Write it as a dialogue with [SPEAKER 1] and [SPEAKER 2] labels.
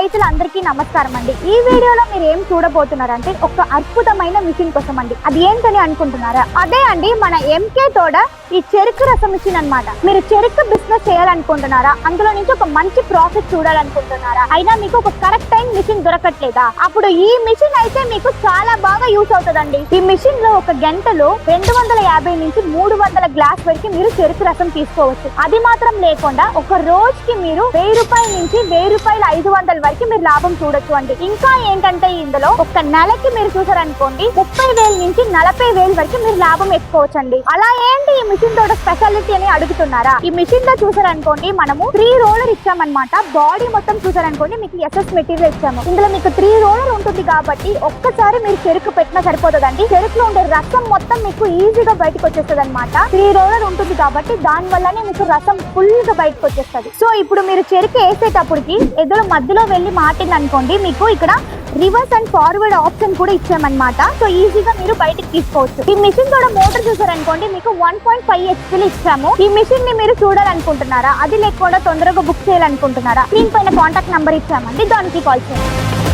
[SPEAKER 1] రైతులందరికీ నమస్కారం అండి. ఈ వీడియోలో మీరు ఏం చూడబోతున్నారంటే ఒక అద్భుతమైన మిషన్ కోసం అండి. అది ఏంటని అనుకుంటున్నారా? అదే అండి మన ఎంకే తోడ ఈ చెరుకు రసం మిషన్ అన్నమాట. మీరు చెరుకు బిజినెస్ చేయాలనుకుంటున్నారా? అందులో నుంచి ఒక మంచి ప్రాఫిట్ చూడాలనుకుంటున్నారా? అయినా మీకు ఒక కరెక్ట్ టైం మిషన్ దొరకట్లేదా? అప్పుడు ఈ మిషన్ అయితే మీకు చాలా బాగా యూస్ అవుతుందండి. ఈ మిషన్ లో ఒక గంటలో 250 నుంచి 300 గ్లాస్ వరకు మీరు చెరుకు రసం తీసుకోవచ్చు. అది మాత్రం లేకుండా ఒక రోజుకి మీరు 1000 రూపాయల నుంచి 500 వరకు మీరు లాభం చూడొచ్చు అండి. ఇంకా ఏంటంటే ఇందులో ఒక నెలకి మీరు చూసారనుకోండి 30,000 నుంచి 40,000 వరకు మీరు లాభం ఎత్తుకోవచ్చండి. అలా ఏంటి ఈ మిషన్ తోట స్పెషాలిటీ అని అడుగుతున్నారా? ఈ మిషన్ లో చూసారనుకోండి మనము 3 రోలర్ ఇచ్చామన్నమాట. బాడీ మొత్తం చూసారనుకోండి మీకు ఎస్ఎస్ మెటీరియల్ ఇచ్చాము. ఇందులో మీకు 3 రోలర్ ఉంటుంది కాబట్టి ఒక్కసారి మీరు చెరుకు పెట్టినా సరిపోతుందండి. చెరుకులో ఉండే రసం మొత్తం మీకు ఈజీగా బయటకు వచ్చేస్తుంది అనమాట. 3 రోలర్ ఉంటుంది కాబట్టి దాని వల్లనే మీకు రసం ఫుల్ గా బయటకు వచ్చేస్తుంది. సో ఇప్పుడు మీరు చెరుకు వేసేటప్పటికి ఎదురు మధ్యలో వెళ్ళి మాటింది అనుకోండి, మీకు ఇక్కడ రివర్స్ అండ్ ఫార్వర్డ్ ఆప్షన్ కూడా ఇచ్చామన్నమాట. సో ఈజీగా మీరు బయటకు తీసుకోవచ్చు. ఈ మిషన్ కూడా మోటార్ చూసారనుకోండి మీకు 1.5 HP ఇచ్చాము. ఈ మిషన్ ని మీరు చూడాలనుకుంటున్నారా? అది లేకుండా తొందరగా బుక్ చేయాలనుకుంటున్నారా? స్క్రీన్ పైన కాంటాక్ట్ నంబర్ ఇచ్చామండి, దానికి కాల్ చేయండి.